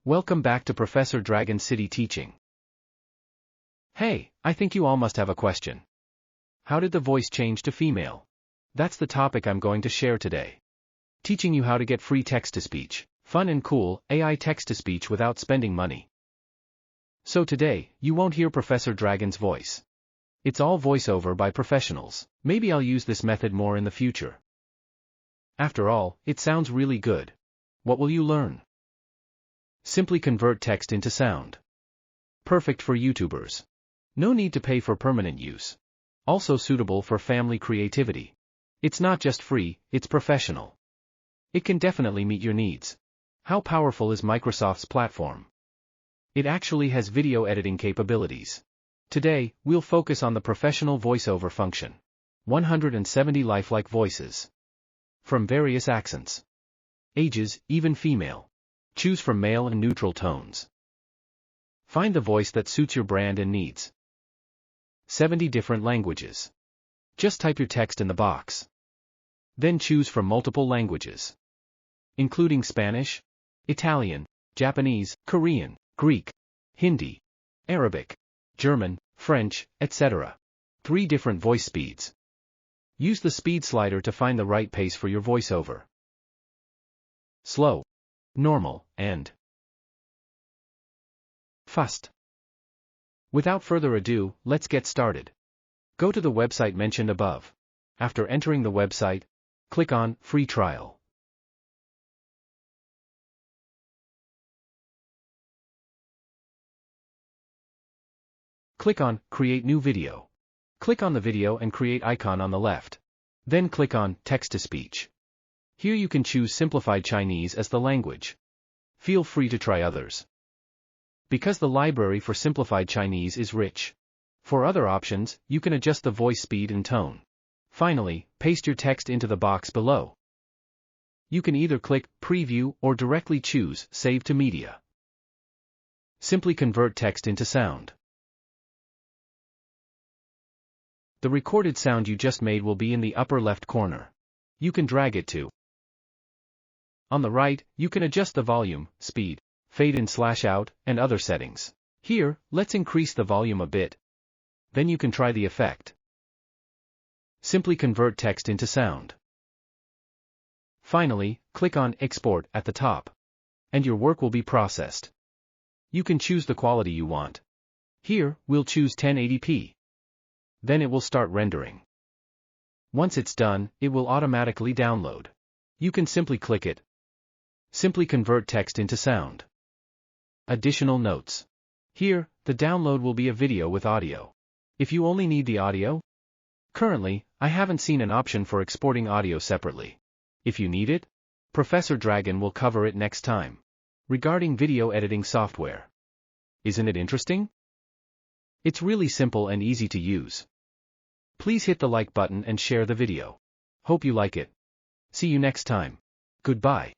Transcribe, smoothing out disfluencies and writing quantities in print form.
Welcome back to Professor Dragon City Teaching. Hey, I think you all must have a question. How did the voice change to female? That's the topic I'm going to share today. Teaching you how to get free text-to-speech, fun and cool, AI text-to-speech without spending money. So today, you won't hear Professor Dragon's voice. It's all voiceover by professionals. Maybe I'll use this method more in the future. After all, it sounds really good. What will you learn? Simply convert text into sound. Perfect for YouTubers. No need to pay for permanent use. Also suitable for family creativity. It's not just free, it's professional. It can definitely meet your needs. How powerful is Microsoft's platform? It actually has video editing capabilities. Today, we'll focus on the professional voiceover function. 170 lifelike voices. From various accents. Ages, even female. Choose from male and neutral tones. Find the voice that suits your brand and needs. 70 different languages. Just type your text in the box. Then choose from multiple languages, including Spanish, Italian, Japanese, Korean, Greek, Hindi, Arabic, German, French, etc. 3 different voice speeds. Use the speed slider to find the right pace for your voiceover. Slow, normal, and fast. Without further ado, let's get started. Go to the website mentioned above. After entering the website, click on Free Trial. Click on Create New Video. Click on the video and create icon on the left. Then click on Text-to-Speech. Here you can choose Simplified Chinese as the language. Feel free to try others, because the library for Simplified Chinese is rich. For other options, you can adjust the voice speed and tone. Finally, paste your text into the box below. You can either click Preview or directly choose Save to Media. Simply convert text into sound. The recorded sound you just made will be in the upper left corner. You can drag it to. On the right, you can adjust the volume, speed, fade in/out, and other settings. Here, let's increase the volume a bit. Then you can try the effect. Simply convert text into sound. Finally, click on Export at the top. And your work will be processed. You can choose the quality you want. Here, we'll choose 1080p. Then it will start rendering. Once it's done, it will automatically download. You can simply click it. Simply convert text into sound. Additional notes. Here, the download will be a video with audio. If you only need the audio, currently, I haven't seen an option for exporting audio separately. If you need it, Professor Dragon will cover it next time. Regarding video editing software. Isn't it interesting? It's really simple and easy to use. Please hit the like button and share the video. Hope you like it. See you next time. Goodbye.